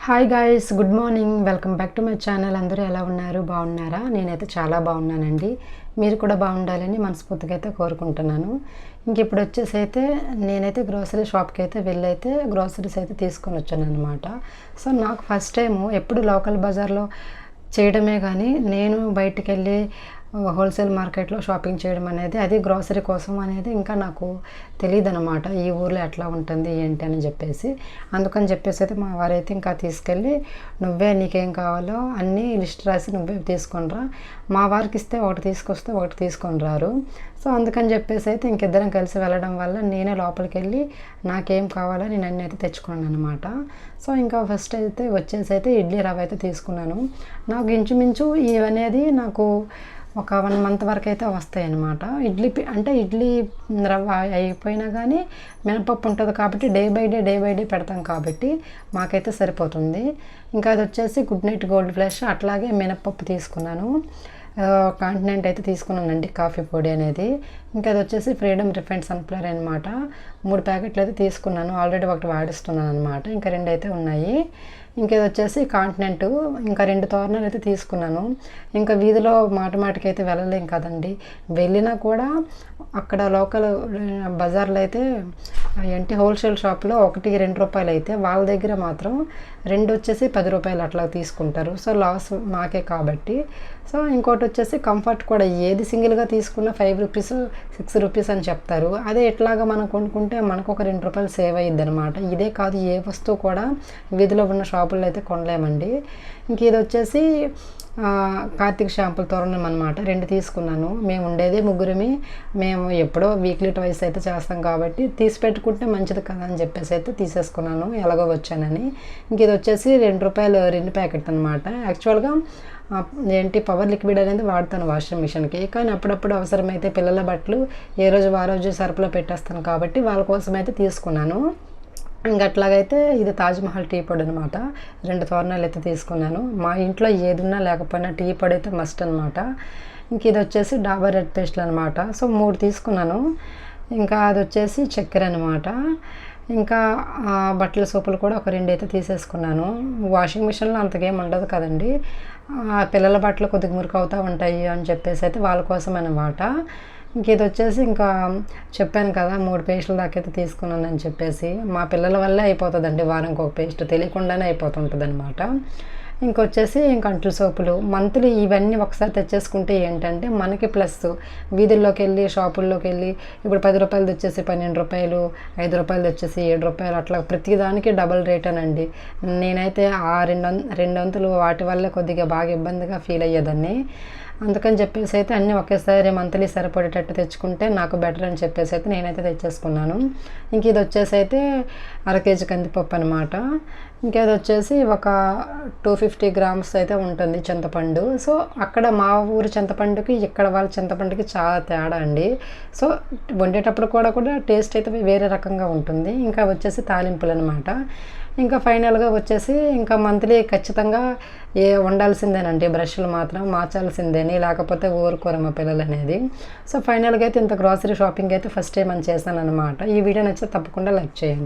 Hi guys, good morning. Welcome back to my channel. అందరూ ఎలా ఉన్నారు? బాగున్నారా? నేనైతే చాలా బాగున్నానండి. మీరు కూడా బాగుండాలని మనస్ఫూర్తిగా అయితే కోరుకుంటున్నాను. ఇంక ఇప్పుడు వచ్చేసి అయితే నేనైతే గ్రోసరీ షాప్కి అయితే వెళ్ళైతే గ్రోసరీస్ అయితే తీసుకొని వచ్చాను అనమాట. సో నాకు ఫస్ట్ టైము ఎప్పుడు లోకల్ బజార్లో చేయడమే కానీ నేను బయటికి వెళ్ళి హోల్సేల్ మార్కెట్లో షాపింగ్ చేయడం అనేది, అది గ్రోసరీ కోసం అనేది ఇంకా నాకు తెలియదు అనమాట. ఈ ఊర్లో ఎట్లా ఉంటుంది ఏంటి అని చెప్పేసి, అందుకని చెప్పేసి అయితే మా వారైతే ఇంకా తీసుకెళ్ళి నువ్వే నీకేం కావాలో అన్నీ లిస్ట్ రాసి నువ్వే తీసుకొనిరా, మా వారికి ఇస్తే ఒకటి తీసుకొస్తే ఒకటి తీసుకొని రారు. సో అందుకని చెప్పేసి అయితే ఇంకిద్దరం కలిసి వెళ్ళడం వల్ల నేనే లోపలికి వెళ్ళి నాకేం కావాలో నేను అన్నీ అయితే తెచ్చుకున్నాను అనమాట. సో ఇంకా ఫస్ట్ అయితే వచ్చేసి అయితే ఇడ్లీ రవ్వ అయితే తీసుకున్నాను. నాకు ఇంచుమించు ఇవనేది నాకు ఒక 1 మంత్ వరకు అయితే వస్తాయి అన్నమాట. ఇడ్లీ రవ్వ అయిపోయినా కానీ మినపప్పు ఉంటుంది కాబట్టి డే బై డే పెడతాం కాబట్టి మాకైతే సరిపోతుంది. ఇంకా అది వచ్చేసి గుడ్ నైట్ గోల్డ్ ఫ్లెష్, అట్లాగే మినపప్పు తీసుకున్నాను. కాంటినెంట్ అయితే తీసుకున్నానండి, కాఫీ పొడి అనేది. ఇంకా అది వచ్చేసి ఫ్రీడమ్ రిఫైండ్ సన్ఫ్లవర్ అనమాట. 3 ప్యాకెట్లు అయితే తీసుకున్నాను. ఆల్రెడీ ఒకటి వాడిస్తున్నాను అనమాట, ఇంకా 2 అయితే ఉన్నాయి. ఇంకేది వచ్చేసి కాంటినెంట్, ఇంకా 2 తోరణాలు అయితే తీసుకున్నాను. ఇంకా వీధిలో మాటికి అయితే వెళ్ళలేం కదండి. వెళ్ళినా కూడా అక్కడ లోకల్ బజార్లో అయితే ఏంటి హోల్సేల్ షాప్లో 1-2 రూపాయలు అయితే, వాళ్ళ దగ్గర మాత్రం 2 వచ్చేసి 10 రూపాయలు అట్లా తీసుకుంటారు. సో లాస్ మాకే కాబట్టి. సో ఇంకోటి వచ్చేసి కంఫర్ట్ కూడా ఏది సింగిల్గా తీసుకున్న 5 రూపీస్ 6 రూపీస్ అని చెప్తారు. అదే ఎట్లాగా మనం కొనుక్కుంటే మనకు ఒక 2 రూపాయలు సేవ్ అయ్యిద్ది అనమాట. ఇదే కాదు, ఏ వస్తువు కూడా వీధిలో ఉన్న షాపుల్లో అయితే కొనలేమండి. ఇంక ఇది వచ్చేసి కార్తీక షాంపుల తోరణం అనమాట. 2 తీసుకున్నాను. మేము ఉండేది ముగ్గురమి, మేము ఎప్పుడో వీక్లీ ట్వైస్ అయితే చేస్తాం కాబట్టి తీసి పెట్టుకుంటే మంచిది కదా అని చెప్పేసి అయితే తీసేసుకున్నాను, ఎలాగో వచ్చానని. ఇంక ఇది వచ్చేసి 2 రూపాయలు 2 ప్యాకెట్ అనమాట. యాక్చువల్గా పవర్ లిక్విడ్ అనేది వాడతాను వాషింగ్ మిషన్కి, కానీ అప్పుడప్పుడు అవసరమైతే పిల్లల బట్టలు ఏ రోజు ఆ రోజు సరుపులో పెట్టేస్తాను కాబట్టి వాళ్ళ కోసం అయితే తీసుకున్నాను. ఇంకా అట్లాగైతే ఇది తాజ్మహల్ టీ పొడి అనమాట. 2 తోరణాలు అయితే తీసుకున్నాను. మా ఇంట్లో ఏదున్నా లేకపోయినా టీ పొడి అయితే మస్ట్ అనమాట. ఇంక ఇది వచ్చేసి డాబర్ రెడ్ పేస్ట్లు అనమాట. సో 3 తీసుకున్నాను. ఇంకా అది వచ్చేసి చక్కెర అనమాట. ఇంకా బట్టల సోపులు కూడా ఒక 2 అయితే తీసేసుకున్నాను. వాషింగ్ మిషన్లో అంతకేం ఉండదు కదండి, పిల్లల బట్టలు కొద్దిగా మురికి అవుతూ ఉంటాయి అని చెప్పేసి అయితే వాళ్ళ కోసం అనమాట. ఇంక ఇది వచ్చేసి ఇంకా చెప్పాను కదా 3 పేస్టుల దాకా అయితే తీసుకున్నాను అని చెప్పేసి. మా పిల్లల వల్లే అయిపోతుందండి వారానికి ఒక పేస్ట్, తెలియకుండానే అయిపోతుంటుంది అనమాట. ఇంకొచ్చేసి అంట్లు సోపులు మంత్లీ ఇవన్నీ ఒకసారి తెచ్చేసుకుంటే ఏంటంటే మనకి ప్లస్. వీధుల్లోకి వెళ్ళి షాపుల్లోకి వెళ్ళి ఇప్పుడు 10 రూపాయలు తెచ్చేసి 12 రూపాయలు, 5 రూపాయలు తెచ్చేసి 7 రూపాయలు, అట్లా ప్రతిదానికి డబల్ రేట్ అనండి. నేనైతే ఆ 2 వంతులు వాటి వల్ల కొద్దిగా బాగా ఇబ్బందిగా ఫీల్ అయ్యేదాన్ని. అందుకని చెప్పేసి అయితే అన్నీ ఒకేసారి మంత్లీ సరిపడేటట్టు తెచ్చుకుంటే నాకు బెటర్ అని చెప్పేసి అయితే నేనైతే తెచ్చేసుకున్నాను. ఇంక ఇది వచ్చేసి అయితే 1/2 కేజీ కందిపప్పు అనమాట. ఇంకేది వచ్చేసి ఒక 250 గ్రామ్స్ అయితే ఉంటుంది చింతపండు. సో అక్కడ మా ఊరు చింతపండుకి ఇక్కడ వాళ్ళ చింతపండుకి చాలా తేడా అండి. సో వండేటప్పుడు కూడా టేస్ట్ అయితే వేరే రకంగా ఉంటుంది. ఇంకా వచ్చేసి తాలింపులు అనమాట. ఇంకా ఫైనల్గా వచ్చేసి ఇంకా మంత్లీ ఖచ్చితంగా వండాల్సిందేనండి, బ్రష్లు మాత్రం మార్చాల్సిందేని, లేకపోతే ఊరుకోరు మా పిల్లలు అనేది. సో ఫైనల్గా అయితే ఇంత గ్రాసరీ షాపింగ్ అయితే ఫస్ట్ టైం అని చేశాను అనమాట. ఈ వీడియో నచ్చితే తప్పకుండా లైక్ చేయండి.